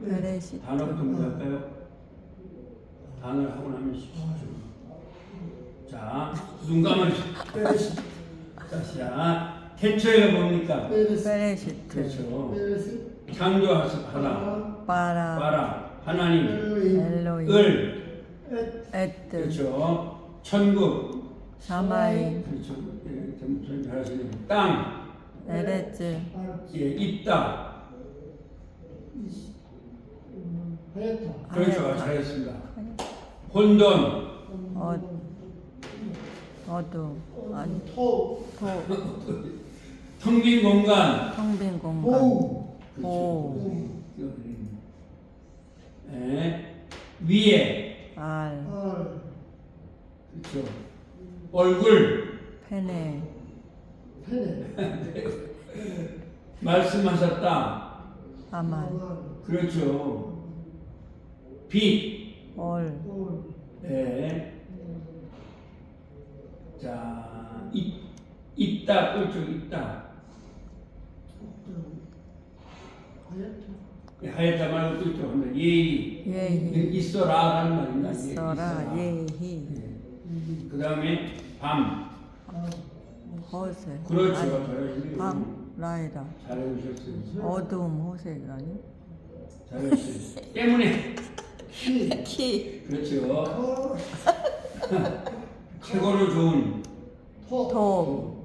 베레시트. 단어부터 할까요? 단어를 하고 나면 쉽죠. 자, 눈 감아주세요. 자, 시작. 태초에가 뭡니까? 베레시트. 그렇죠. 창조하라. 바라. 하나님. 엘로임. 을. 에트. 그렇죠. 천국. 사마이. 그렇죠. 예, 좀 잘하시네요. 땅. 에레츠. 예, 있다. 그렇죠. 잘했습니다. 혼돈. 어둠. 아니. 텅 빈 공간. 텅빈 공간. 오. 예, 위에. 알. 그렇죠. 얼굴. 페네. 말씀하셨다. 아만. 그렇죠. 빛. 올. 예. 자, 있다. 그렇죠. 있다. 하얗다 말고 그렇죠. 예의. 예희. 있어라라는 말입니다. 있어라. 예희. 그 다음에 밤. 호세. 그렇죠. 아니, 잘해주세요. 밤. 라이라. 잘해주셨어요. 어둠. 호세라니. 잘해주세요. 때문에. 키. 그렇죠. 최고로 좋은. 도.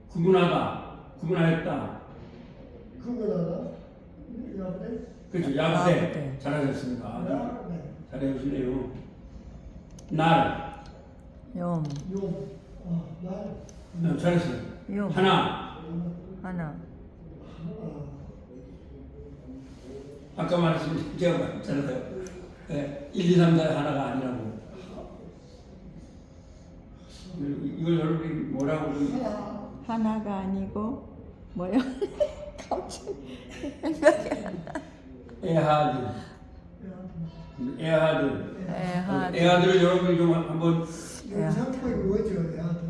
구분하였다. 그렇죠. 야부대. 야부대. 잘하셨습니다. 잘해주시네요. 날. 욤. 잘했어요. 욤. 하나. 아까 말했습니다. 제가 잘했어요. 1, 2, 3, 4 하나가 아니라고. 이걸 여러분이 뭐라고 하나가 아니고 뭐요? 갑자기 생각이 안 나. 에하드를 여러분이 좀 한번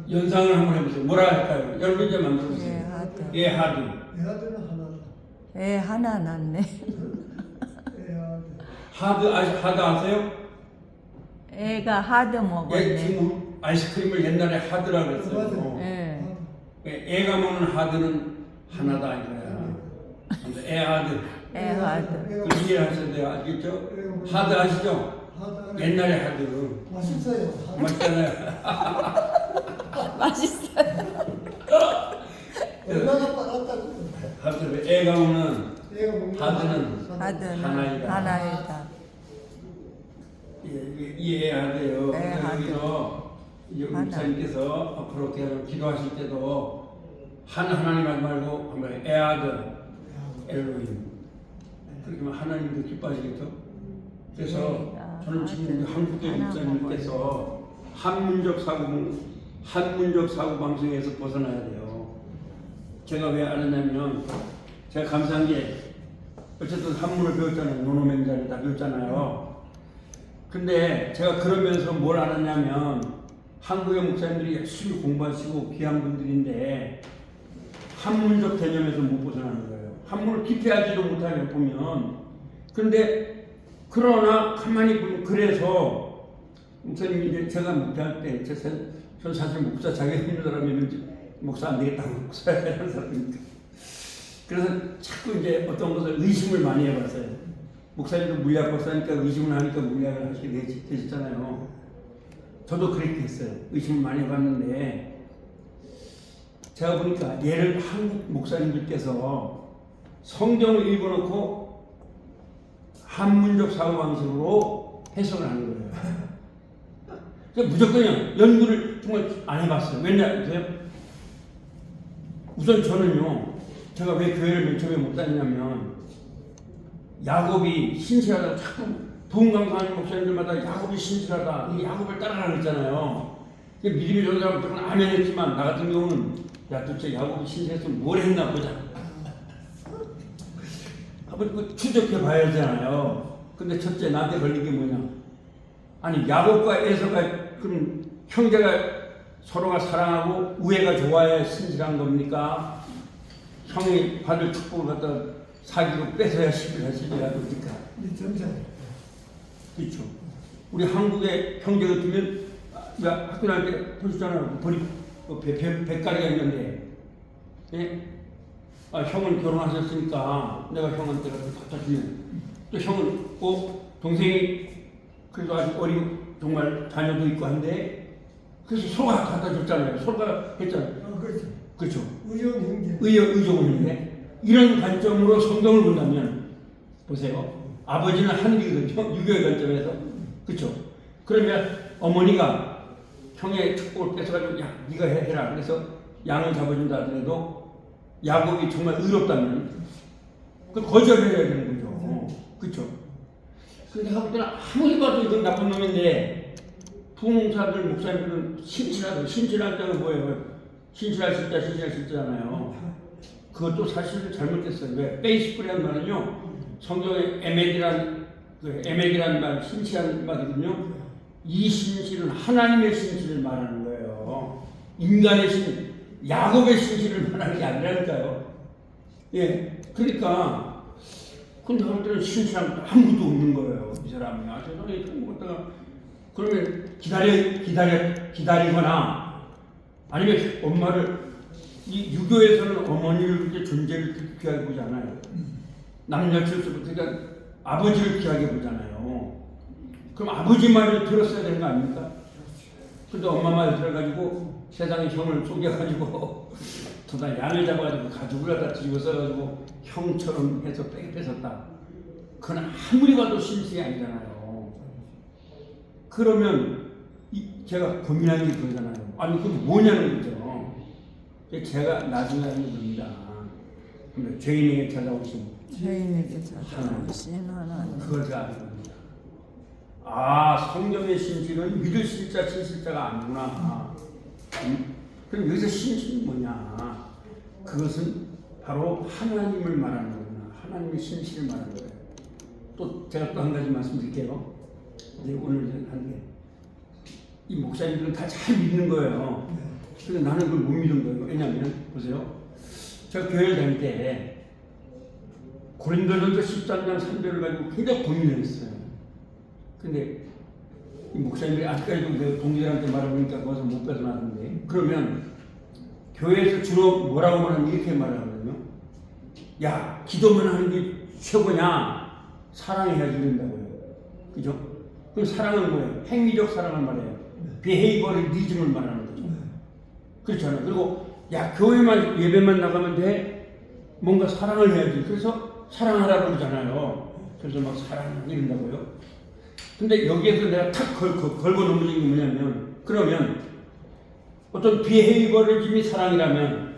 연상을 한번 해보세요. 뭐라 할까요? 여러분이 이제 만들어보세요. 에하드. 애 하나 낳네. 하드 아세요? 애가 하드 예, 먹었네. 지금 아이스크림을 옛날에 하드라고 했어요. 예. 애가 먹는 하드는 하나다 이거야. 에하드. 애하드. 그 이해하셔야 돼요. 알겠죠? 하드 아시죠? 옛날에 하드. 맛있어요. 맛있잖아요. 맛있어요. 얼마나 빨았다고. 하드. 애가 먹는 하드는 하드는 하나이다. 하나이다. 예, 이해해야 돼요. 하드. 여기서 이제 목사님께서 앞으로 계속 기도하실 때도 하나님 하지 말고 한번 에하드 엘로힘 그렇게 하나님도 기뻐하시겠죠? 그래서 저는 지금 한국계 목사님께서 한문적 사고 방송에서 벗어나야 돼요. 제가 왜 알았냐면 제가 감사한 게 어쨌든 한문을 배웠잖아요. 노노맹자를 다 배웠잖아요. 근데 제가 그러면서 뭘 알았냐면 한국의 목사님들이 열심히 공부하시고 귀한 분들인데 한문적 개념에서 못 벗어나는 거예요. 한문을 깊이하지도 못하게 보면. 근데 그러나 가만히 보면 그래서 목사님이 이제 제가 목회할 때 전 사실 목사 자격 있는 사람이면 목사 안 되겠다고 목사해야 하는 사람이니까. 그래서 자꾸 이제 어떤 것을 의심을 많이 해봤어요. 목사님도 물리학 박사니까 의심을 하니까 물리학을 하시게 되셨잖아요. 저도 그렇게 했어요. 의심을 많이 해봤는데 제가 보니까 예를 한국 목사님들께서 성경을 읽어놓고 한문적 사고방식으로 해석을 하는 거예요. 무조건요. 연구를 정말 안 해봤어요. 왜냐하세요? 우선 저는요. 제가 왜 교회를 맨 처음에 못 다니냐면 야곱이 신실하다고 자꾸 돈 강사하는 목사님들마다 야곱이 신실하다. 이 야곱을 따라가라 그랬잖아요. 믿음이 좋은 사람들은 아멘 했지만 나 같은 경우는 야 도대체 야곱이 신실했으면 뭘 했나 보자. 한번 추적해 봐야 하잖아요. 근데 첫째 나한테 걸린 게 뭐냐. 아니 야곱과 에서가 그럼 형제가 서로가 사랑하고 우애가 좋아야 신실한 겁니까? 형이 받을 축복을 갖다 사기로 뺏어야 시비를 하시리라 그러니까. 이 전체. 그렇죠. 우리 한국의 형제 같으면 학교 다닐 때 보셨잖아요. 백가리가 있는데, 예? 형은 결혼하셨으니까 내가 형한테 갖다 주면 또 형은 동생이 그래도 아직 정말 자녀도 있고 한데 그래서 서로가 갖다 줬잖아요. 서로가 했잖아요. 그렇죠. 그렇죠. 의용 형제. 의정인데 이런 관점으로 성경을 본다면 보세요. 아버지는 한국이거든요. 유교의 관점에서. 그렇죠. 그러면 어머니가 형의 축복을 뺏어가지고 야 네가 해라. 그래서 양을 잡아준다 하더라도 야곱이 정말 의롭다면 그 거절해야 되는 거죠. 그렇죠. 근데 내가 볼 때는 아무리 봐도 이건 나쁜 놈인데 부흥사들 목사님들은 신실하다는 뭐예요? 신실할 수 있잖아요. 그것도 사실 잘못됐어요. 왜? 베이스풀이라는 말은요. 성경에 에멕이라는 말, 신실한 말이거든요. 이 신실은 하나님의 신실을 말하는 거예요. 인간의 신실, 야곱의 신실을 말하는 게 아니라니까요. 예, 그러니까 근데 그들은 신실한 것도 아무것도 없는 거예요. 이 사람이 세상에 처음 먹다가 그러면 기다리거나 아니면 엄마를 이 유교에서는 어머니를 그렇게 존재를 귀하게 보지 않아요. 남녀 질서부터 그러니까 아버지를 귀하게 보잖아요. 그럼 아버지 말을 들었어야 되는 거 아닙니까? 근데 엄마 말 들어가지고 세상에 형을 속여가지고 도다 양을 잡아가지고 가죽을 갖다 뒤집어 써가지고 형처럼 해서 뺏었다. 그건 아무리 봐도 신실이 아니잖아요. 그러면 제가 고민하는 게 그거잖아요. 아니 그건 뭐냐는 거죠. 제가 나중에 하는 겁니다. 죄인에게 찾아오신 죄인에게 찾아오신 하나님. 그걸 제가 아는 겁니다. 아, 성경의 신실은 믿을 신자, 신실자가 아니구나. 그럼 여기서 신실은 뭐냐? 그것은 바로 하나님을 말하는 거구나. 하나님의 신실을 말하는 거예요. 또 제가 또 한 가지 말씀드릴게요. 이제 오늘 하는 게 이 목사님들은 다 잘 믿는 거예요. 근데 나는 그걸 못 믿은 거예요. 왜냐하면 보세요. 제가 교회를 다닐 때 고린도전서 13장 3절을 가지고 굉장히 고민을 했어요. 근데 이 목사님들이 아직까지도 내가 동기들한테 말해보니까 거기서 못 벗어나는데 그러면 교회에서 주로 뭐라고 말하면 이렇게 말하거든요. 야, 기도만 하는 게 최고냐? 사랑해야지 된다고요. 그죠? 그럼 사랑은 뭐예요? 행위적 사랑을 말해요. 비헤이버리즘을 말하는 거죠. 그렇잖아요. 그리고 야, 교회만 예배만 나가면 돼? 뭔가 사랑을 해야지. 그래서 사랑하라고 그러잖아요. 그래서 막 사랑을 이런다고요. 근데 여기에서 내가 탁 걸고 넘어진 게 뭐냐면 그러면 어떤 비헤이버리즘이 사랑이라면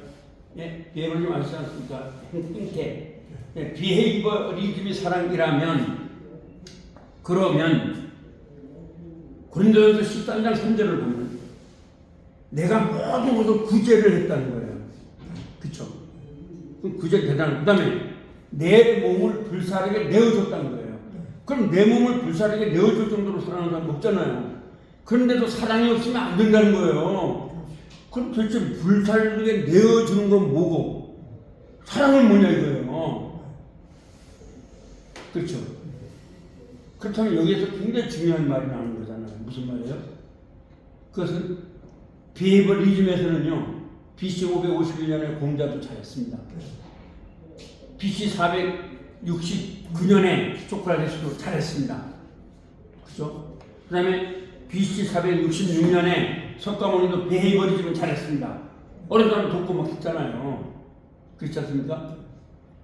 비헤이버리즘 아시지 않습니까? 행태. 비헤이버리즘이 사랑이라면 그러면 고린도전서 13장 3절을 보면 내가 모든 것을 구제를 했다는 거예요. 그쵸? 그럼 구제 대단한. 그 다음에 내 몸을 불사르게 내어줬다는 거예요. 그럼 내 몸을 불사르게 내어줄 정도로 사랑하는 사람 없잖아요. 그런데도 사랑이 없으면 안 된다는 거예요. 그럼 도대체 불사르게 내어주는 건 뭐고 사랑은 뭐냐 이거예요. 그렇죠? 그렇다면 여기에서 굉장히 중요한 말이 나오는 거잖아요. 무슨 말이에요? 그것은 비헤이버리즘에서는요. BC 551년에 공자도 잘했습니다. BC 469년에 소크라테스도 잘했습니다. 그죠? 그 다음에 BC 466년에 석가모니도 비헤이버리즘은 잘했습니다. 어느 사람 돕고 막 했잖아요. 그렇지 않습니까?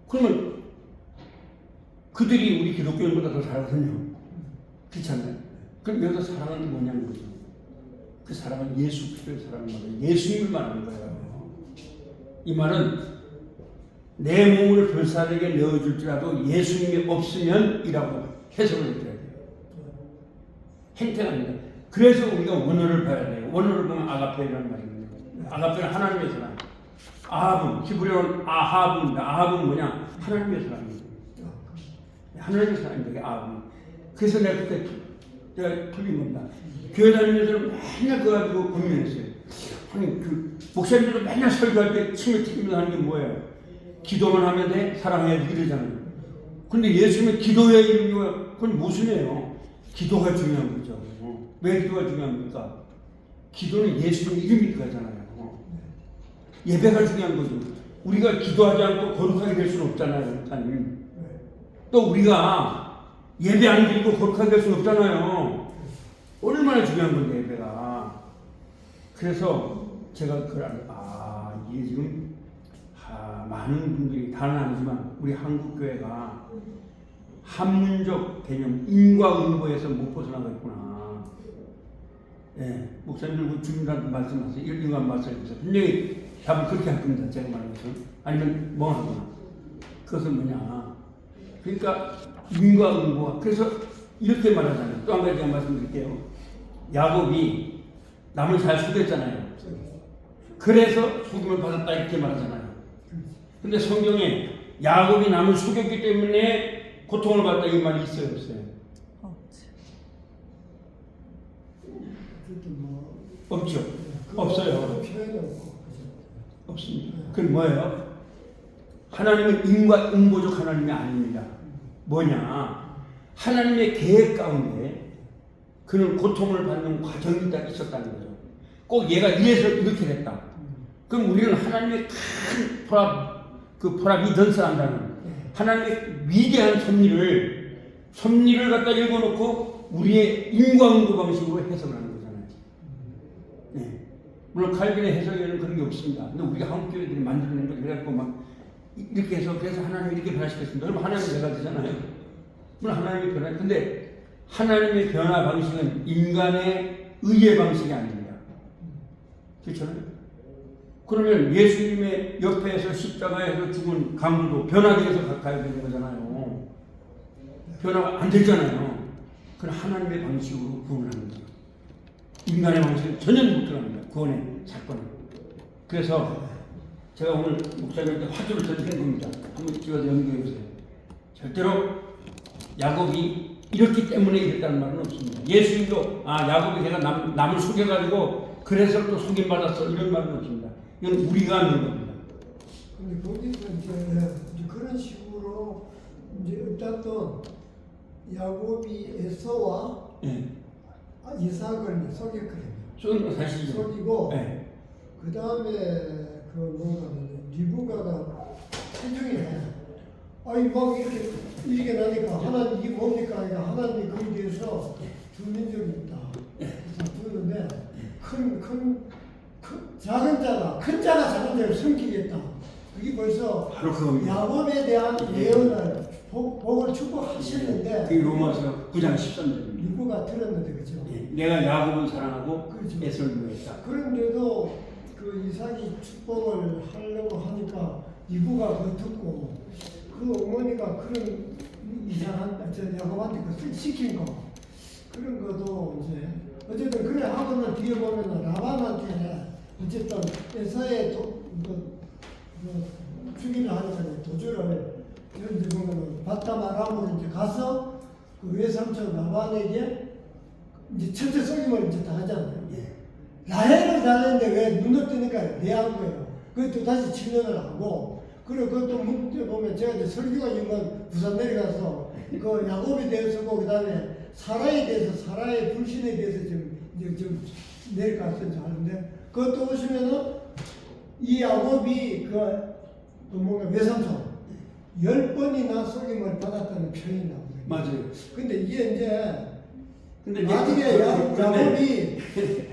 그러면 그들이 우리 기독교인보다 더 잘하거든요. 그렇지 않나요? 그럼 여기서 사랑은 뭐냐는 거죠. 그 사랑은 예수 그리스도의 사랑을 말해요. 예수님을 말하는 거예요. 이 말은 내 몸을 불사르게 내어줄지라도 예수님이 없으면 이라고 해석을 해줘야 돼요. 행태가 아니다. 그래서 우리가 원어를 봐야 돼요. 원어를 보면 아가페라는 말이거든요. 아가페는 하나님의 사랑. 아합은 히브리어는 아합입니다. 아합은 뭐냐? 하나님의 사랑입니다. 하나님의 사랑인데 아합은. 그래서 내가 그때 틀린 겁니다. 교회 다니면서 맨날 그거 가지고 고민했어요. 아니 그 목사님들도 맨날 설교할 때 침을 튀기면서 하는 게 뭐예요? 기도만 하면 돼? 사랑해야지 이러잖아요. 근데 예수님은 기도해야 이런 거야. 그건 모순이에요. 기도가 중요한 거죠. 왜 기도가 중요합니까? 기도는 예수님 이름이 들어가잖아요. 예배가 중요한 거죠. 우리가 기도하지 않고 거룩하게 될 수는 없잖아요. 하나님. 또 우리가 예배 안 드리고 거룩하게 될 수는 없잖아요. 얼마나 중요한 건데 예배가. 그래서 제가 그걸 이게 지금 많은 분들이 다는 아니지만 우리 한국교회가 한문적 개념 인과응보에서 못 벗어나고 있구나. 예, 목사님들 주님한테 말씀하세요. 인간 말씀해서 분명히 답을 그렇게 할 겁니다. 제가 말한 것은. 아니면 멍하거나. 그것은 뭐냐. 그러니까 인과응보가. 그래서 이렇게 말하잖아요. 또 한 가지 제가 말씀드릴게요. 야곱이 남을 잘 속였잖아요. 그래서 속임을 받았다 이렇게 말하잖아요. 근데 성경에 야곱이 남을 속였기 때문에 고통을 받다 이 말이 있어요, 없어요? 없죠. 없어요. 없습니다. 그건 뭐예요? 하나님은 인과응보적 하나님이 아닙니다. 뭐냐? 하나님의 계획 가운데 그는 고통을 받는 과정이 있었다는 거죠. 꼭 얘가 이래서 이렇게 됐다. 그럼 우리는 하나님의 큰 포랍이 던서한다는 하나님의 위대한 섭리를 갖다 읽어놓고 우리의 인과응보 방식으로 해석을 하는 거잖아요. 네. 물론 칼빈의 해석에는 그런 게 없습니다. 근데 우리가 한국교회들이 만들어낸 걸 그래갖고 막 이렇게 해서 그래서 하나님이 이렇게 변화시켰습니다. 그럼 하나님이 변화 되잖아요. 물론 하나님이 변화. 근데 하나님의 변화 방식은 인간의 의의 방식이 아닙니다. 그렇잖아요. 그러면 예수님의 옆에서 십자가에서 죽은 강도도 변화되어서 가야 되는 거잖아요. 변화가 안 되잖아요. 그건 하나님의 방식으로 구원하는 거예요. 인간의 방식은 전혀 못 들어갑니다. 구원의 사건은. 그래서 제가 오늘 목사님한테 화두를 던지는 겁니다. 한번 찍어서 연구해 보세요. 절대로 야곱이 이렇기 때문에 이랬다는 말은 없습니다. 예수님도 야곱이 내가 남을 속여가지고 그래서 또 속임받았어 이런 말은 없습니다. 이건 우리가 하는 겁니다. 근데 거기서 이제 그런 식으로 이제 어쨌든 야곱이 에서와 이삭을 속였거든요. 속인 사실이죠. 속이고 네. 그 다음에 그 뭔가 리브가가 체중이네. 막 이렇게 나니까 하나님 이게 뭡니까? 하나님이 거기에 대해서 주민 적이 있다. 그래서 주는데 작은 자가 큰 자가 작은 자를 섬기겠다. 그게 벌써 바로 그겁니다. 야곱에 대한 예언을 복을 축복하셨는데 그게 로마서 9장 13절입니다. 리브가 들었는데 그죠? 내가 야곱을 사랑하고 그렇죠. 에서를 미워했다. 그런데도 그 이삭이 축복을 하려고 하니까 리브가 그거 듣고 그 어머니가 그런 이상한 야곱한테 그 시킨 거 그런 것도 이제 어쨌든 그래 하고는 뒤에 보면은 라반한테 어쨌든 에서의 주기를 하니까 도주를 이런 데 보면은 바타마람으로 이제 가서 그 외삼촌 라반에게 이제 첫째 속임을 이제 당하잖아요. 라헬을 달랬는데 왜 눈을 뜨니까 내한 거예요. 그것도 다시 진언을 하고 그리고 그것도 문제 보면 제가 이제 설교가 있는 부산 내려가서 그 야곱에 대해서고 그다음에 사라에 대해서 사라의 불신에 대해서 좀 내려갔어요 하는데 그것도 보시면은 이 야곱이 뭔가 외삼촌 10번이나 속임을 받았다는 표현이 나오거든요. 맞아요. 근데 이게 이제 나중에 야곱이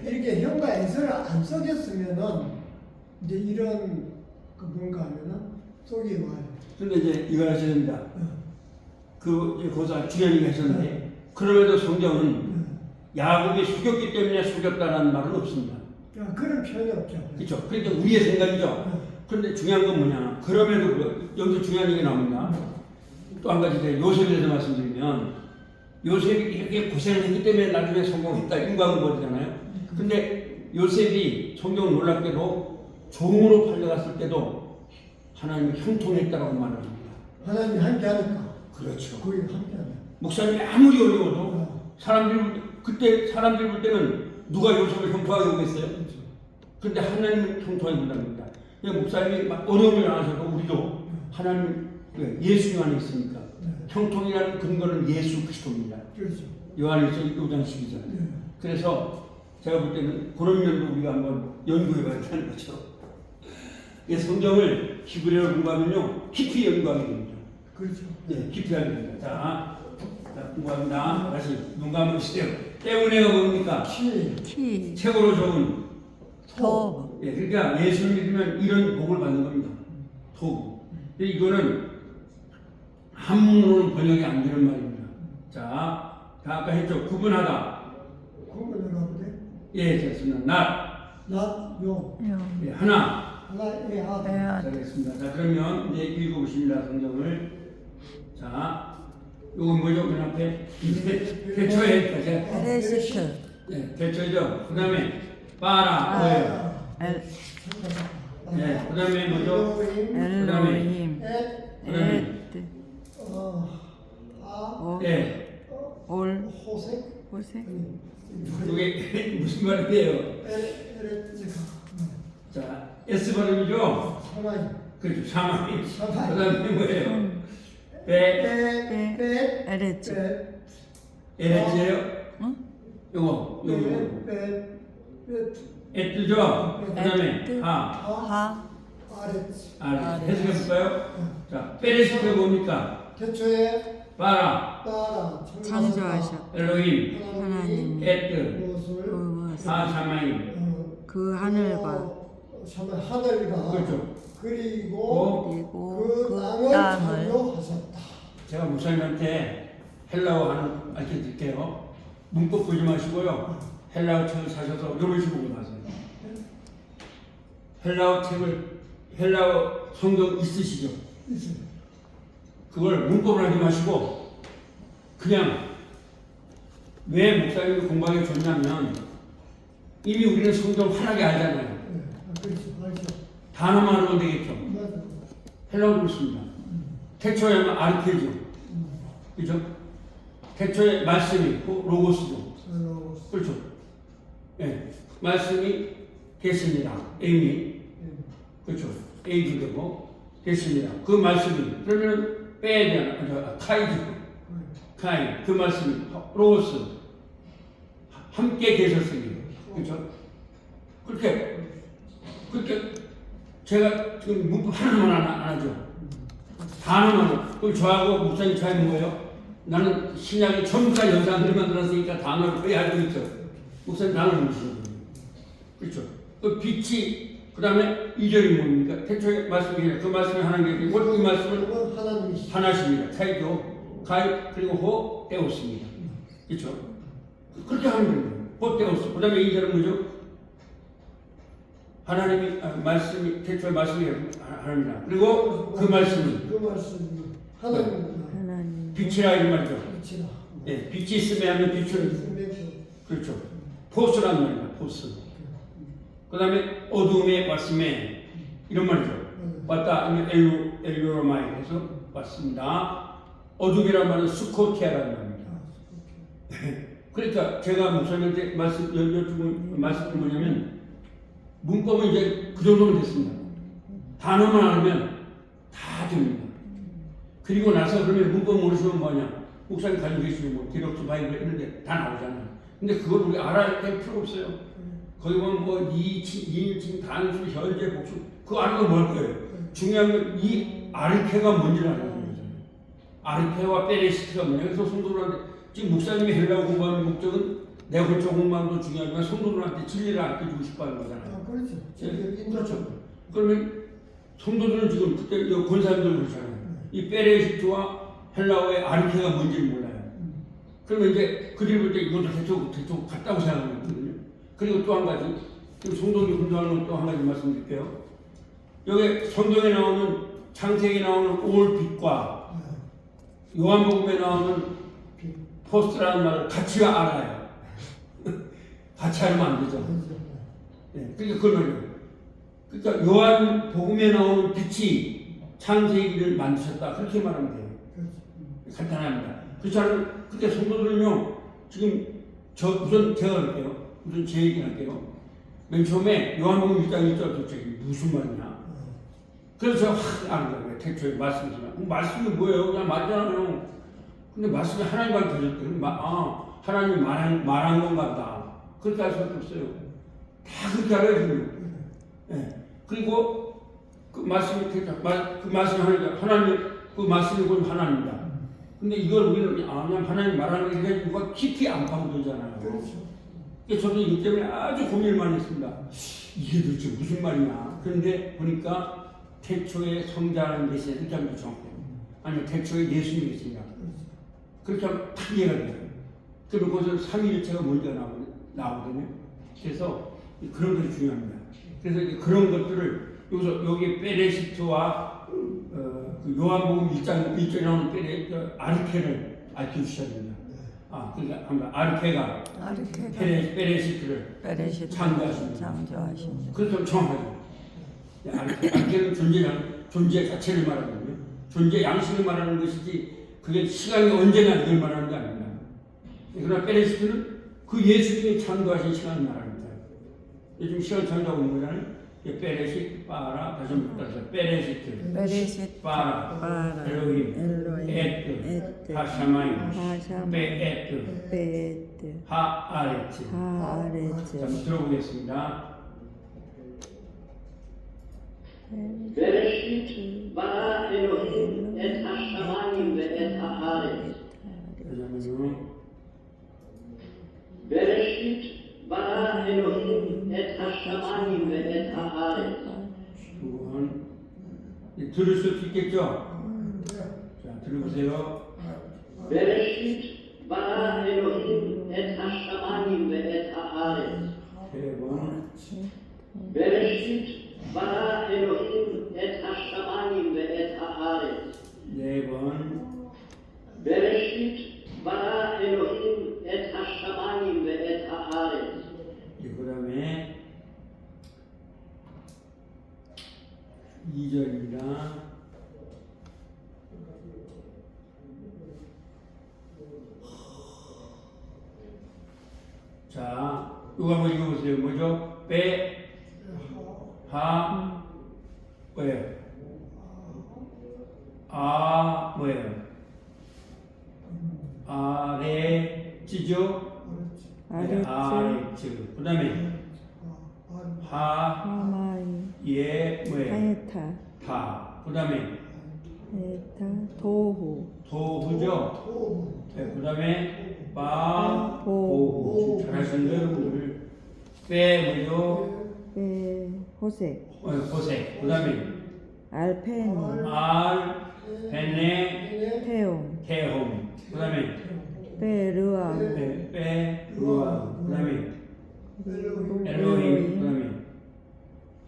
이렇게 형과 에서를 안 속였으면은 이제 이런 그 뭔가 하면은 속이 와요. 근데 이제 이걸 하셔야 됩니다. 거기서 주연이가 하셨는데 그럼에도 성경은 야곱이 속였기 때문에 속였다는 말은 없습니다. 그런 표현이 없죠. 그렇죠. 그러니까 우리의 생각이죠. 그런데 중요한 건 뭐냐? 그럼에도 여기서 중요한 얘기 나옵니다. 또 한 가지 요셉에 대해서 말씀드리면 요셉이 이렇게 고생을 했기 때문에 나중에 성공했다. 인과응보잖아요. 근데 요셉이 성경 놀랍게도 종으로 팔려갔을 때도 하나님이 형통했다라고 말을 합니다. 하나님이 함께 하니까. 그렇죠. 거기 함께 하니까. 목사님이 아무리 어려워도 그때 사람들이 볼 때는 누가 요셉을 형통하게 보겠어요? 그런데 하나님은 형통하게 본답니다. 목사님이 막 어려움을 안하셔도 우리도 하나님 예수 안에 있으니까 형통이라는 근거는 예수 그리스도입니다. 그렇죠. 요한일서 5장 12절. 그래서 제가 볼 때는 그런 면도 우리가 한번 연구해봐야 되는 거죠. 이 성경을 히브리어로 공부하면요 깊이 연구하게 됩니다. 그렇죠. 예, 깊이 하게 됩니다. 자, 공부합니다. 다시 눈 감으시세요. 때문에가 뭡니까? 키, 최고로 좋은 토, 예, 그러니까 예수를 믿으면 이런 복을 받는 겁니다. 도구. 근데 이거는 한문으로는 번역이 안 되는 말입니다. 자, 아까 했죠. 구분하다. 구분을 하고 돼. 예, 됐습니다. 낫, 용. 영, 예, 하나. 하나의 하. 에앗, 자, 됐습니다. 자, 그러면 이제 읽어보십니다. 성경을. 자, 요건 뭐죠? 그 앞에 대초에 제가 에레시트, 예, 대초죠. 그 다음에 빠라 뭐예요? 엘, 예, 그 다음에 뭐죠? 엘로힘, 그다음에 에트, 오, 예, 올, 호색. 호세, 이게 무슨 말이에요? 자, S 발음이죠? 사마이. 그렇죠. 사마이. 사마이. 그 다음에 뭐예요? 베, 에레츠, 에레지예요? 응? 요거. 베. 에뜨죠? 그 다음에 에뜨. 하. 하, 아레츠. 해석해볼까요? 자, 페레시트 뭡니까? 태초에 바라, 따라 창조하셨다. 엘로힘, 하나님이 에뜨, 무엇을 그것을 하, 사마임. 그 하늘과 하늘과 그렇죠. 그리고 그리고 그 그 땅을 땅을 창조하셨다. 제가 목사님한테 헬라어 하나 알려드릴게요. 문법 보지 마시고요. 헬라어 책을 사셔서 이런 식으로 가세요. 헬라어 성경 있으시죠? 있어요. 그걸 문법을 하지 마시고 그냥 왜 목사님이 공부하기 좋냐면 이미 우리는 성경 환하게 알잖아요. 네, 그렇죠. 알죠. 단어만 하면 되겠죠. 맞아요. 헬라어 그렇습니다. 태초에 아르케죠. 그죠? 태초에 말씀이 있고 로고스죠. 그렇죠. 예, 말씀이 됐습니다. 에임이 그렇죠. 에이도 되고 됐습니다. 그 말씀이 그러면 빼야 되나? 카이죠. 카이 그 말씀이 로고스 함께 계셨으니 그렇죠. 그렇게 제가 지금 문법 하나만 안 하죠. 단어만. 그럼 저하고 목사님 차이는 뭐예요? 나는 신약의 전부 다 연산들을 만들었으니까 단어를 거의 알고 있죠. 목사님 단어를 모르시는 거예요. 그렇죠. 그 빛이 그 다음에 이절이 뭡니까? 태초에 말씀이 그 말씀이 하나님께 이 말씀은 하나십니다. 타이도 가이 그리고 호 떼었습니다. 그렇죠. 그렇게 하는 거예요. 호 떼었어. 그 다음에 이절은 뭐죠? 하나님이 말씀이 태초에 말씀이 하나님이다. 그리고 그 말씀이 하나님 빛이라 이런 말이죠. 빛이라. 예, 빛이 있으면 하면 빛은 그렇죠. 포스란 말이다. 포스. 그 다음에 어두움에 왔음에 이런 말이죠. 왔다 하면 엘로마이에서 왔습니다. 어둠이란 말은 스코티아라는 말입니다. 그러니까 제가 목사님한테 여쭈는 말씀이 뭐냐면 문법은 이제 그 정도면 됐습니다. 단어만 알면 다 됩니다. 그리고 나서 그러면 문법 모르시면 뭐냐? 목사님 가지고 계시면 뭐 디럭트 바이블 이런데 다 나오잖아요. 근데 그걸 우리 알아야 될 필요 없어요. 거기 보면 뭐 이인칭, 단수, 현재, 복수 그거 아는 건 뭘 거예요? 중요한 건 이 아르케가 뭔지를 알아야 되는 거잖아요. 아르케와 페레시트가 뭐냐? 그래서 성도들한테 지금 목사님이 헬라어 공부하는 목적은 내가 그쪽 공부하는 것도 중요하지만 성도들한테 진리를 알려주고 싶어 하는 거잖아요. 그렇죠. 예, 그렇죠. 그러면 성도들은 지금 그때 권사님들 그렇잖아요. 이 페레시트와 헬라어의 아르케가 뭔지를 몰라요. 그러면 이제 그림 볼 때 이것도 대충 같다고 생각하는 거거든요. 그리고 또 한 가지, 지금 성도들이 공부하는 건 또 한 가지 말씀드릴게요. 여기 성경에 나오는 창세기에 나오는 올빛과 요한복음에 나오는 포스트라는 말을 같이 알아요. 같이 알면 안 되죠. 네, 그러니까 그걸 말이에요. 그러니까 요한복음에 나오는 빛이 창세기를 만드셨다. 그렇게 말하면 돼요. 간단합니다. 그렇지 않으면, 그때 성도들은요, 지금 우선 제가 할게요. 우선 제 얘기 할게요. 맨 처음에 요한복음 1장 1절 도착이 무슨 말이냐? 그래서 확 아는 거예요. 태초에 말씀이지만 말씀이 뭐예요? 그냥 말이잖아요. 근데 말씀이 하나님한테 드렸대. 하나님이 말한 건가 보다. 그렇게 할 수밖에 없어요. 다 그렇게 알아요 지금. 예. 그리고 그 말씀이 그 말씀이 하나님 그 말씀이 곧 하나님이다. 근데 이걸 우리는 그냥 하나님 말하는 게 이게 누가 깊이 안 파고들잖아요. 그래서 저도 이것 때문에 아주 고민을 많이 했습니다. 이게 도대체 무슨 말이냐. 그런데 보니까 태초에 성자라는 것이 이렇게 하면 정확해요. 아니면 태초에 예수님이 계시냐. 그렇게 하면 딱 이해가 돼요. 그리고 거기서 삼위일체가 먼저 나오거든요. 그래서 그런 것이 중요합니다. 그래서 그런 것들을 여기 베레시트와 그 요한복음 1장에 나오는 아르케를 알려주셔야 됩니다. 그러니까 아르케가 베레시트를 창조하십니다. 그래서 정확하죠. 아르케는 존재 자체를 말하거든요. 존재 양식을 말하는 것이지 그게 시간이 언제나 이걸 말하는 게 아닙니다. 그러나 베레시트는 그 예수님이 창조하신 시간을 말합니다. 요즘 시간 창조하고 있는 거잖아요. 베레시트 바라 다시 한번 따라서 베레시트 바라 엘로힘 에트 하샤마임 베에트 하아레츠. 한번 들어보겠습니다. בראשית ברא אלוהים את השמיים ואת הארץ. בראשית ברא אלוהים את השמיים ואת הארץ. 들을 수 있겠죠? 자, 들어보세요. בראשית ברא אלוהים את השמיים ואת הארץ. בראשית ברא אלוהים את השמיים ואת הארץ. בראשית ברא אלוהים את השמיים ואת הארץ. 그다음에 2절입니다. 자, 이거 한번 읽어보세요. 뭐죠? 뭐예요? 뭐예요? 아레츠죠? 아레츠. 그 다음에 뭐예요? 타. 그 다음에 도후죠? 네, 그 다음에 보후. 잘하시는 거예요, 여러분들. 뭐죠? 호색. 호색. 그 다음에 알페니. 태움. 그 다음에 베르아. 그 다음에 엘로힘.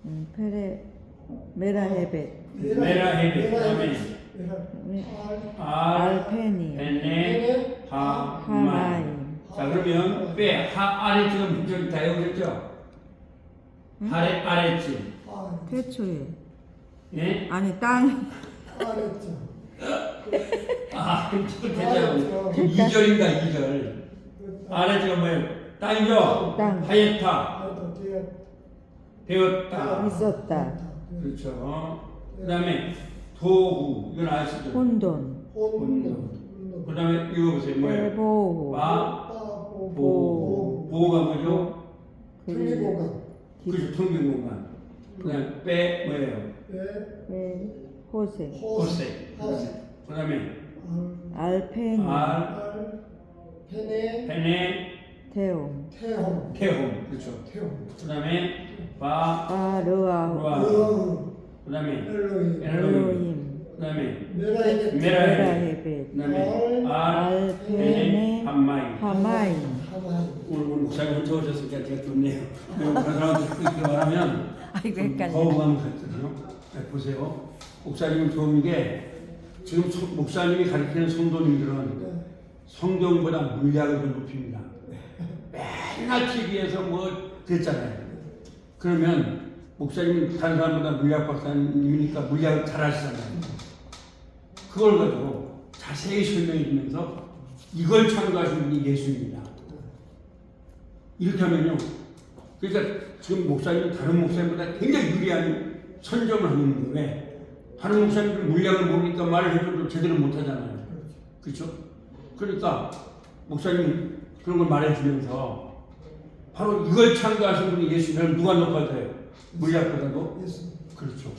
그 다음에 메라헤벳. 그 다음에 알페니. 하마임. 자, 그러면 아래치가 문제를 다 외우셨죠? 아래치. 태초에. 예? 아니 땅. 대자고 2절인가 2절. 아래치가 뭐예요? 땅이죠? 땅. 하였다. 되었다. 있었다. 그렇죠. 그 다음에 도후. 이건 아시죠? 혼돈. 그 다음에 읽어보세요. 뭐예요? 보호. 보호가 뭐죠? 통일공간. 그렇죠. 통일공간. 그 다음에 뭐예요? 호색. 그 다음에 알페니. 페네. 태움. 그렇죠. 그 다음에 바르아. 그 다음에 엘로힘. 그 다음에 메라헤벳. 그 다음에 알페네. 하마임. 오늘 목사님 혼자 오셨으니까 제가 좋네요. 그런 사람들 그렇게 말하면 거부감 같거든요. 보세요. 목사님은 좋은 게 지금 목사님이 가르치는 성도님들은 성경보다 물리학을 더 높입니다. 맨날 TV에서 뭐 그랬잖아요. 그러면 목사님은 다른 사람보다 물리학 박사님이니까 물리학을 잘 아시잖아요. 그걸 가지고 자세히 설명해 주면서 이걸 창조하신 분이 예수입니다. 이렇게 하면요. 그러니까 지금 목사님은 다른 목사님보다 굉장히 유리한 선점을 하고 있는 거예요. 왜? 다른 목사님들은 물량을 모르니까 말을 해줘도 제대로 못하잖아요. 그렇죠? 그러니까 목사님 그런 걸 말해주면서 바로 이걸 창조하신 분이 예수님을 누가 높아져요? 물약보다도? 예수. 그렇죠.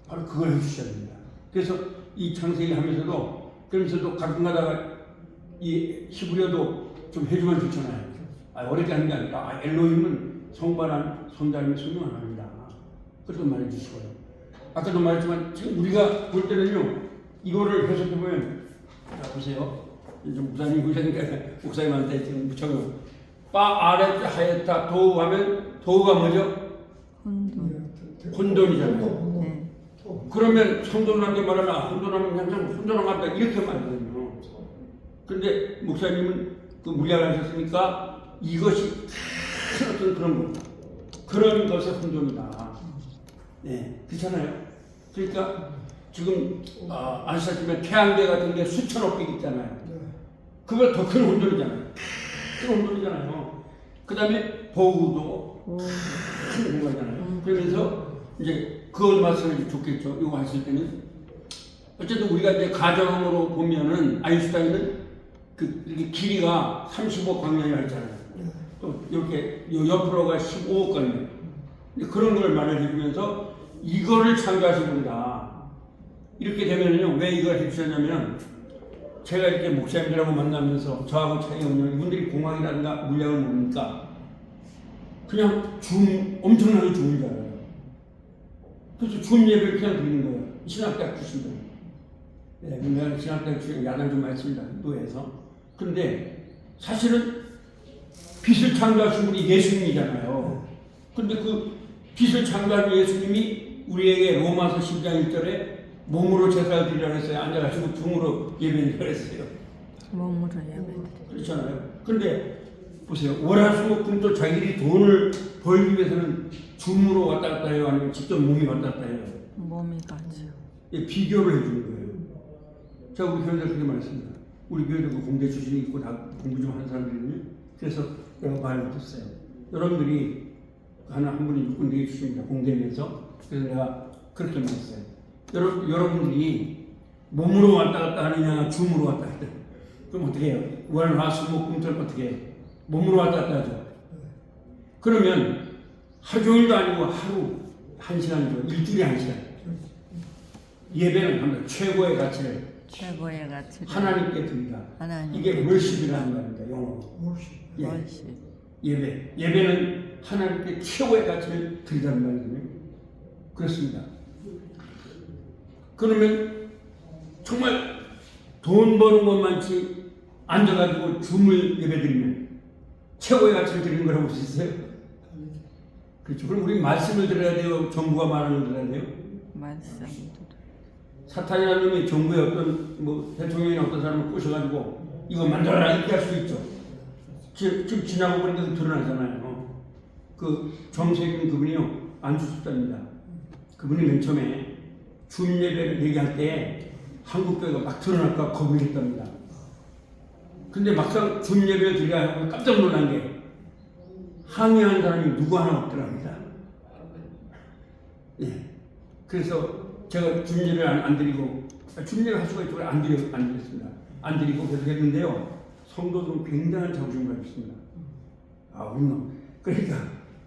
바로 그걸 해주셔야 됩니다. 그래서 이 창세기 하면서도 그러면서도 가끔 가다가 이 히브리어도 좀 해주면 좋잖아요. 어렵게 하는 게 아니라 엘로힘은 성발한 손자님의 성령 하나입니다. 그렇게 말해주시고요. 아까도 말했지만 지금 우리가 볼 때는요 이거를 해석해보면 자 보세요. 목사님한테 지금 붙여요. 바 아레 하였다 도우 하면 도우가 뭐죠? 혼돈이잖아요. 네. 그러면 혼돈한 게 말하면 혼돈하면 그냥 혼돈한다 이렇게 말하거든요. 근데 목사님은 그 물약을 하셨으니까 이것이 큰 어떤 그런 겁니다. 그런 것의 혼돈이다. 네, 그렇잖아요. 그러니까 지금 아시다시피 태양계 같은 게 수천억 개 있잖아요. 그걸 더 큰 혼돈이잖아요. 큰 혼돈이잖아요. 그 다음에 보우도 큰 공간이잖아요. 그러면서 이제 그걸 말씀해 좋겠죠. 이거 하실 때는 어쨌든 우리가 이제 가정으로 보면은 아인슈타인은 그 이렇게 길이가 35광년이라 했잖아요. 또 이렇게 옆으로가 15광년. 그런 걸 말해주면서 이거를 창조하신 분이다. 이렇게 되면은요 왜 이걸 해주셨냐면 제가 이렇게 목사님들하고 만나면서 저하고 차이가 없는 이분들이 공학이라든가 물량을 모르니까 그냥 엄청나게 좋은 줄 알아요. 그래서 줌 예배를 그냥 드리는 거예요. 신학대학 출신들. 네, 내가 신학대학 출신 야단 좀 많이 씁니다. 노예에서. 그런데 사실은 빛을 창조하신 분이 예수님이잖아요. 근데 그 빛을 창조한 예수님이 우리에게 로마서 10장 1절에 몸으로 제사를 드리라고 했어요. 앉아가지고 등으로 예배드리라고 했어요. 몸으로 예배. 그렇잖아요. 근데 보세요. 월화수목금도 자기들이 돈을 벌기 위해서는 줌으로 왔다 갔다 해요? 아니면 직접 몸이 왔다 갔다 해요? 몸이 가죠. 비교를 해주는 거예요. 제가 우리 교회들 그렇게 말했습니다. 우리 교회도 그 공대 출신이 있고 다 공부 좀 하는 사람들이거든요. 그래서 내가 말을 못했어요. 여러분들이 한 분이 육군대에 출신입니다. 공대에서. 그래서 내가 그렇게 말했어요. 여러분들이 몸으로 왔다 갔다 하느냐, 줌으로 왔다 갔다 하느냐. 그럼 어떻게 해요? 월, 화, 수, 목, 금토일 어떻게 해요? 몸으로 왔다 갔다 하죠. 그러면 하루 종일도 아니고 하루 1시간이죠. 일주일에 1시간. 예배는 합니다. 최고의 가치를 하나님께 드리라. 이게 월십이라는 말입니다. 영어로. 월십. 예배는 하나님께 최고의 가치를 드리라는 말이거든요. 그렇습니다. 그러면 정말 돈 버는 것만치 앉아가지고 줌을 예배드리면 최고의 가치를 드리는 거라고 볼 수 있어요? 그렇죠. 그럼 우리 말씀을 들어야 돼요? 정부가 말하는 걸 들어야 돼요? 말씀. 사탄이라는 놈이 정부의 어떤 뭐 대통령이나 어떤 사람을 꼬셔가지고 이거 만들어라 이렇게 할 수 있죠. 지금 지나고 보니까 드러나잖아요. 그 정세균 그분이요 안주습자입니다. 그분이 맨 처음에 줌 예배를 얘기할 때 한국교회가 막 드러날까 겁을 했답니다. 근데 막상 줌 예배를 드려야 하고 깜짝 놀란 게 항의하는 사람이 누구 하나 없더랍니다. 예. 그래서 제가 줌 예배를 안 드리고 줌 예배 할 수가 있지만 안 드렸습니다. 안 드리고 계속 했는데요. 성도들은 굉장한 자부심을 가지고 있습니다. 우리는 그러니까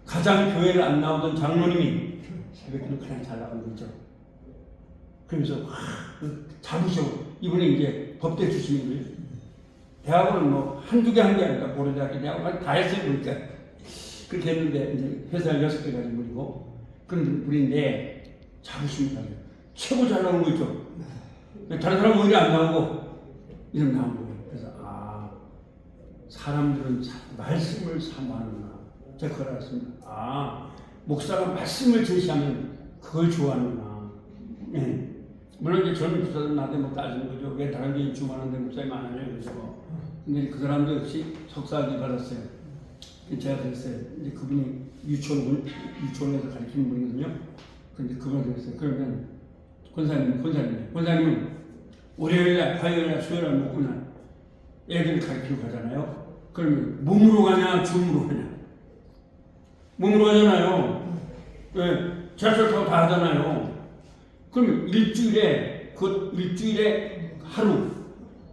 가장 교회를 안 나오던 장로님이 새벽에는 그냥 잘 나가는 거죠. 그러면서 자부심. 이분이 이제 법대 출신이고요. 대학은 뭐 한두 개 한 게 아니라 고려대학교 대학을 다 했어요. 그러니까 그렇게 했는데 이제 회사를 6개 가진 분이고 그런 분인데 자부심이 나요. 최고 잘 나온 거 있죠. 다른 사람은 오히려 안 나오고 이런 나온 거예요. 그래서 사람들은 말씀을 사모하는구나. 제가 그걸 알았습니다. 목사가 말씀을 제시하면 그걸 좋아하는구나. 네. 물론 이제 젊은 목사들은 나한테 뭐 따지는 거죠. 왜 다른 게 주만한데 목사님 안 하냐 그래서. 근데 그 사람도 역시 석사학위 받았어요. 제가 그랬어요. 이제 그분이 유치원에서 가르치는 분이거든요. 근데 그걸 그랬어요. 그러면 권사님은 월요일날, 화요일날, 수요일날 먹고 날 애들 가르치러 가잖아요. 그러면 몸으로 가냐, 줌으로 가냐? 몸으로 가잖아요. 왜? 지하철 타고 다 하잖아요. 그러면 일주일에 하루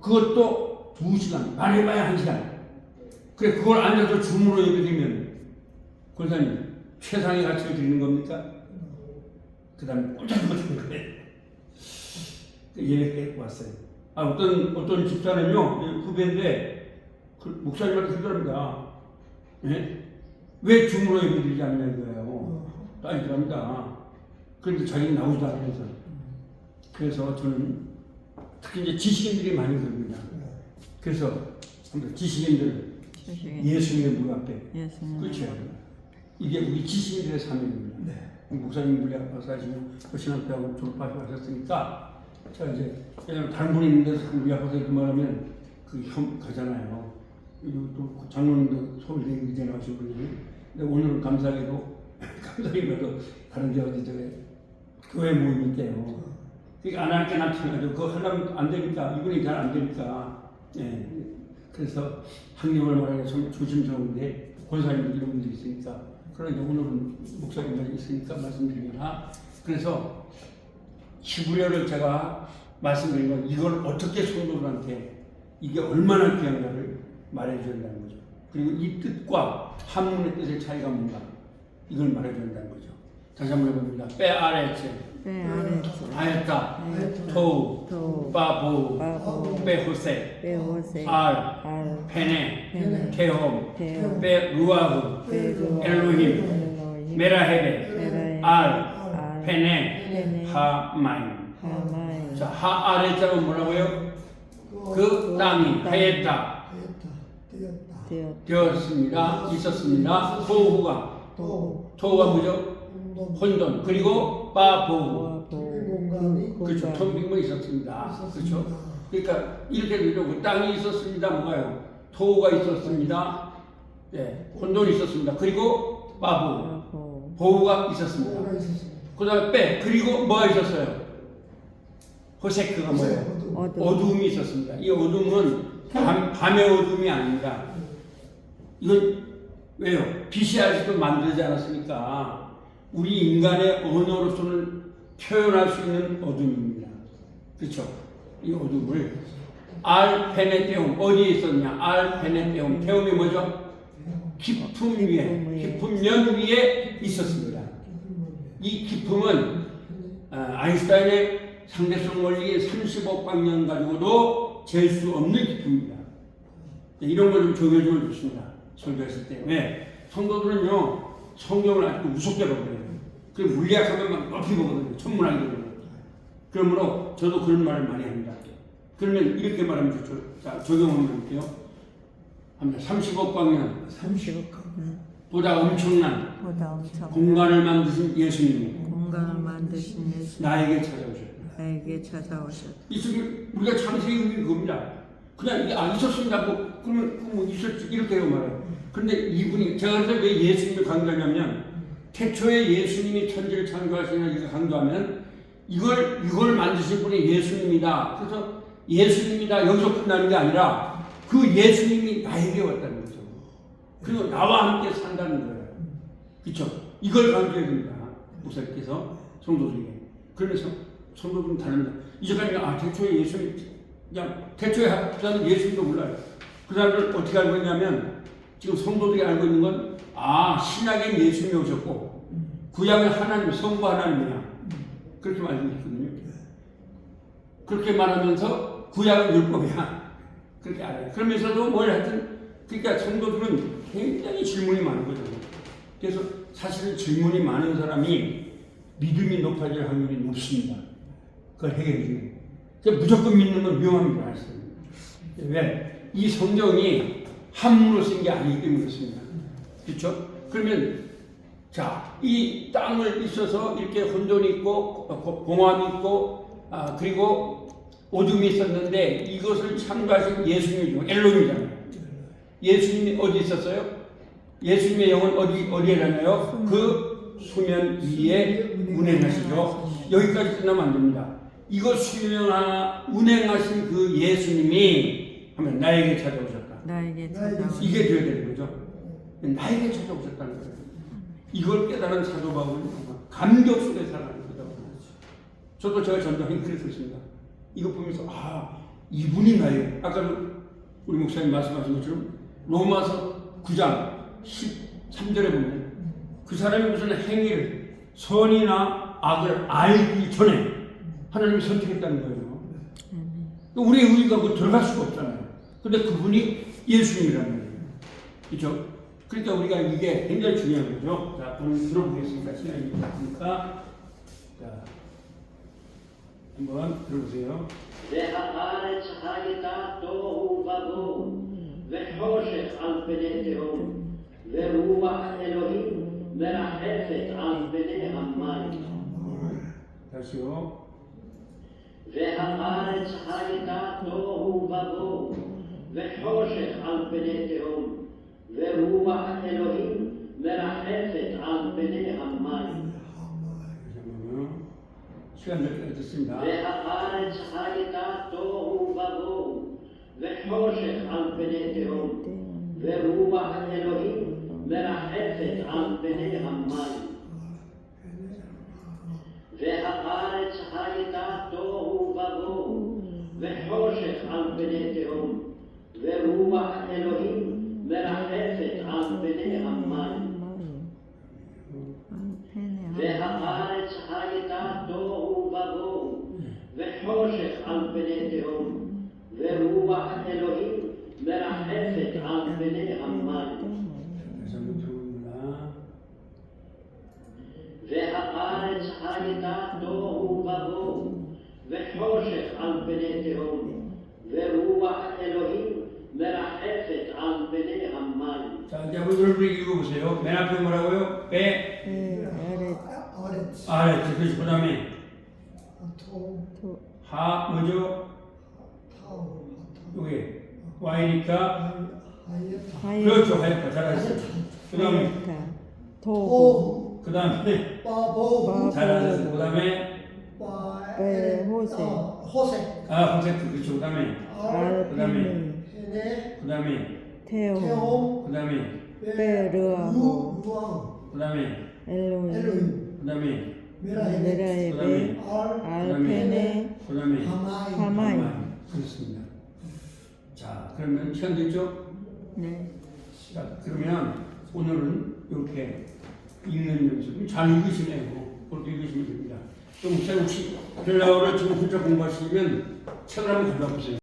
그것도 2시간 많이 해봐야 1시간. 그래 그걸 앉아서 줌으로 예배드리면 권사님 최상의 가치를 드리는 겁니까? 그 다음에 꼼짝 못하는 거예요. 예배 왔어요. 어떤 집사는요 후배인데 그 목사님한테 그러더랍니다. 예? 왜 줌으로 예배드리지 않냐 이거예요. 따지더랍니다. 그런데 자기는 나오지도 않으면서. 그래서 저는 특히 이제 지식인들이 많이 그럽니다. 그래서 지식인들 예수님의 문 앞에. 예수님. 그렇죠. 이게 우리 지식인들의 사명입니다. 목사님 물리학 박사시고 신학대학원 졸업하셨으니까 자 이제 다른 분이 있는데 물리학 박사 이렇게 말하면 그 가잖아요. 또 장로님도 서울대 이제 나오신 분이. 근데 오늘은 감사하게도 다른 데 어디 교회 모임이 있대요. 그러니까 안 할게 나타나죠. 그거 하려면 안 되니까 이분이 잘 안 되니까. 예. 그래서 학령을 말하기가 좀 조심스러운데 권사님들 이런 분들이 있으니까 그러나 오늘은 목사님만 있으니까 말씀드리거나 그래서 히브리어를 제가 말씀드린 건 이걸 어떻게 성도들한테 이게 얼마나 귀한가를 말해줘야 된다는 거죠. 그리고 이 뜻과 한문의 뜻의 차이가 뭔가 이걸 말해줘야 된다는 거죠. 다시 한번 해봅니다. 빼아레체 아였다 토우 바보 빼호세 알 페네 테홈 빼루아흐 엘로힘 메라헤베 알 페네 하마임. 자 하아레자가 뭐라고요? 그 땅이 하였다 되었습니다. 있었습니다. 토우가 뭐죠? 혼돈. 그리고 바보우. 그렇죠. 텅빈 있었습니다. 그렇죠. 그러니까 이렇게 되죠. 그 땅이 있었습니다. 뭐가요? 토우가 있었습니다. 예, 혼돈이 있었습니다. 그리고 바보우. 보우가 있었습니다. 그 다음에 빼. 그리고 뭐가 있었어요? 호세크가 뭐예요? 어둠이 있었습니다. 이 어둠은 밤의 어둠이 아닙니다. 이건 왜요? 빛이 아직도 만들지 않았으니까 우리 인간의 언어로서는 표현할 수 있는 어둠입니다. 그렇죠? 이 어둠을 알페네테움 어디에 있었냐? 알페네테움 태움이 뭐죠? 깊음 위에, 깊은 면 위에 있었습니다. 이 깊음은 아인슈타인의 상대성 원리 35광년 가지고도 잴 수 없는 깊음입니다. 이런 걸 좀 적용해주면 좋습니다. 설교했을 때. 왜? 성도들은요, 성경을 아주 무섭게 보거든요. 그 물리학하면 막 높이 보거든요. 천문학이거든요. 그러므로 저도 그런 말을 많이 합니다. 그러면 이렇게 말하면 좋죠. 자, 적용 한번 해볼게요. 합니다. 35광년. 보다 엄청난 공간을 만드신 예수님이 나에게 찾아오셨다. 이 우리가 창세기 그겁니다. 그냥 이게 있었습니다. 그러면 있었지 이렇게 말해요. 그런데 이분이 제가 그래서 왜 예수님을 강조하냐면 태초에 예수님이 천지를 창조하시냐 이렇게 강조하면 이걸 만드신 분이 예수님이다. 그래서 예수님이다 여기서 끝나는 게 아니라 그 예수님이 나에게 왔다는 거죠. 그리고 나와 함께 산다는 거예요. 그렇죠? 이걸 강조해야 됩니다. 목사님께서 성도들에게. 그러면서 성도들은 다릅니다. 이제까지 태초에 예수님 그냥 태초에 합자는 예수님도 몰라요. 그 사람들 어떻게 알고 있냐면 지금 성도들이 알고 있는 건 신약엔 예수님이 오셨고 구약은 하나님 성부 하나님이야. 그렇게 알고 있거든요. 그렇게 말하면서 구약은 율법이야. 그렇게 알아요. 그러면서도 뭘 하여튼 그러니까 성도들은 굉장히 질문이 많은 거죠. 그래서 사실은 질문이 많은 사람이 믿음이 높아질 확률이 높습니다. 그걸 해결해 주면. 무조건 믿는 건 위험합니다. 왜? 이 성경이 한문으로 쓴 게 아니기 때문에 그렇습니다. 그렇죠? 그러면 자, 이 땅을 있어서 이렇게 혼돈이 있고 공함이 있고 그리고 어둠이 있었는데 이것을 창조하신 예수님이죠. 엘로힘이잖아요. 예수님이 어디 있었어요? 예수님의 영은 어디에 다녀요? 그 수면 위에 운행하시죠. 여기까지 끝나면 안 됩니다. 이거 운행하신 그 예수님이 하면 나에게 찾아오셨다. 이게 되어야 되는 거죠. 나에게 찾아오셨다는 거예요. 이걸 깨달은 사도 바울은 감격 속에 살아가는 거죠. 저도 제가 전도 행크를 썼습니다. 이거 보면서 이분인가요? 아까 우리 목사님 말씀하신 것처럼 로마서 9장 13절에 보면 그 사람이 무슨 행위를 선이나 악을 알기 전에 하나님이 선택했다는 거예요. 우리의 의의가 뭐 들어갈 수가 없잖아요. 근데 그분이 예수님이라는 거예요. 그렇죠? 그러니까 우리가 이게 굉장히 중요한 거죠. 자, 오늘 들어보겠습니다. 시간이 있으니까. 자, 한번 들어보세요. והארץ הייתה תוהו ובוהו וחושך על פני תהום ורוח אלוהים מרחפת על פני המים. 다시요. והארץ הייתה תוהו ובוהו וחושך על פני תהום ורוח אלוהים מרחפת על פני המים. 시간 됐습니다. והארץ הייתה תוהו ובוהו וחושך על פני תהום ורוח אלוהים מרחפת על פני המים. והארץ הייתה תוהו ובוהו וחושך על פני תהום ורוח אלוהים מרחפת על פני המים. והארץ הייתה תוהו ובוהו וחושך על פני תהום ורוח אלוהים מרחפת על פני המים. והארץ הייתה תוהו ובוהו וחושך על פני תהום ורוח אלוהים מרחפת על פני המים. 자, 이제 한번 여러분이 읽어보세요. 맨 앞에 뭐라고요? 아래. 그래서 그 다음에 뭐죠? 여기 Y니까 그렇죠. 하였다. 잘하셨어요. 그 다음에 토 그 다음에 잘하셨어요. 그 다음에 호색. 호색 그렇죠. 그 다음에 그 다음에 테오 그 다음에 베르아호 그 다음에 엘로임 그 다음에 메라에베 알페네 그 다음에 하마이. 그렇습니다. 자, 그러면 시간 됐죠? 네. 자, 그러면 오늘은 이렇게 읽는 연습 잘 읽으시네요. 그렇게 읽으시면 됩니다. 또 목사님 혹시 벨라어를 지금 혼자 공부하시면 책을 한번 가져와 보세요.